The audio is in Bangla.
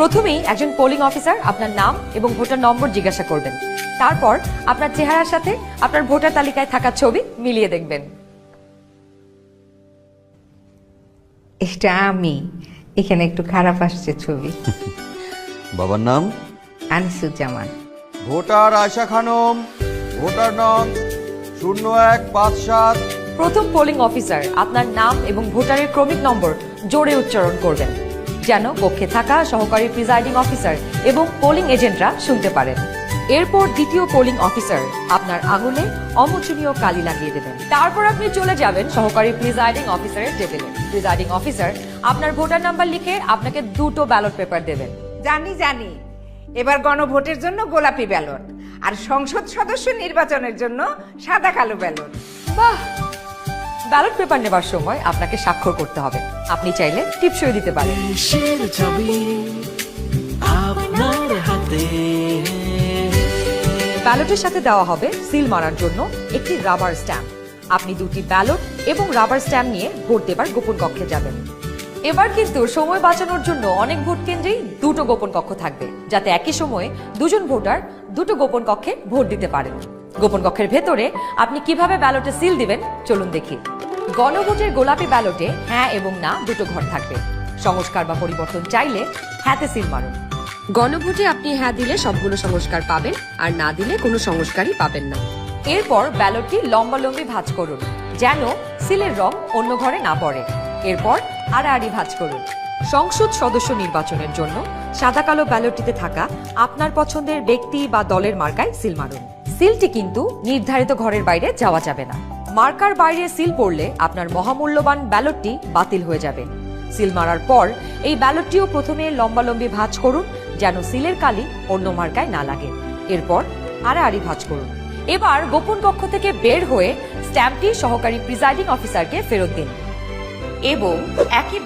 প্রথমেই একজন পোলিং অফিসার আপনার নাম এবং ভোটার নম্বর জিজ্ঞাসা করবেন। তারপর আপনার চেহারার সাথে আপনার ভোটার তালিকায় থাকা ছবি মিলিয়ে দেখবেন। এটা আমি, এখানে একটু খারাপ আসছে ছবি। বাবার নাম? আনিসুজ্জামান। ভোটার আয়শা খানম, ভোটার নং 0157। প্রথম পোলিং অফিসার আপনার নাম এবং ভোটারের ক্রমিক নম্বর জোরে উচ্চারণ করবেন, যেন কক্ষে থাকা সহকারী প্রিজাইডিং অফিসার এবং পোলিং এজেন্টরা শুনতে পারেন। এরপর দ্বিতীয় পোলিং অফিসার আপনার আঙুলে অমোচনীয় কালি লাগিয়ে দেবেন। তারপর আপনি চলে যাবেন সহকারী প্রিজাইডিং অফিসারের টেবিলে। প্রিজাইডিং অফিসার আপনার ভোটার নাম্বার লিখে আপনাকে 2টো ব্যালট পেপার দেবেন। জানি, এবার গণভোটের জন্য গোলাপি ব্যালট, আর সংসদ সদস্য নির্বাচনের জন্য সাদা কালো ব্যালট। বাহ! ব্যালট পেপার নেবার সময় আপনাকে স্বাক্ষর করতে হবে। আপনি চাইলে টিপসই দিতে পারেন। দেশের ছবি আপনার হাতে। ব্যালটের সাথে দেওয়া হবে সিল মারার জন্য একটি রাবার স্ট্যাম্প। আপনি 2টি ব্যালট এবং রাবার স্ট্যাম্প নিয়ে ভোট দেবার গোপন কক্ষে যাবেন। এবার কিন্তু সময় বাঁচানোর জন্য অনেক ভোট কেন্দ্রেই 2টো গোপন কক্ষ থাকবে, যাতে একই সময়ে 2জন ভোটার 2টো গোপন কক্ষে ভোট দিতে পারেন। গোপন কক্ষের ভেতরে আপনি কিভাবে ব্যালটে সিল দিবেন চলুন দেখি। গণভোটের গোলাপি ব্যালটে হ্যাঁ এবং না 2টো ঘর থাকবে। সংস্কার বা পরিবর্তন চাইলে হ্যাঁতে সিল মারুন। গণভোটে আপনি হ্যাঁ দিলে সবগুলো সংস্কার পাবেন, আর না দিলে কোনো সংস্কারই পাবেন না। এরপর ব্যালটটি লম্বালম্বি ভাঁজ করুন, যেন সিলের রং অন্য ঘরে না পড়ে। এরপর আড়াআড়ি ভাঁজ করুন। সংসদ সদস্য নির্বাচনের জন্য সাদা কালো ব্যালটটিতে থাকা আপনার পছন্দের ব্যক্তি বা দলের মার্কায় সিল মারুন। সিলটি কিন্তু নির্ধারিত ঘরের বাইরে যাওয়া যাবে না। মার্কার বাইরে সিল পড়লে আপনার মহামূল্যবান ব্যালটটি বাতিল হয়ে যাবে। সিল মারার পর এই ব্যালটটিও প্রথমে লম্বালম্বি ভাঁজ করুন, যেন সিলের কালি অন্য মার্কায় না লাগে। এরপর আড়াআড়ি ভাঁজ করুন। এবার গোপন কক্ষ থেকে বের হয়ে স্ট্যাম্পটি সহকারী প্রিজাইডিং অফিসারকে ফেরত দিন এবং একই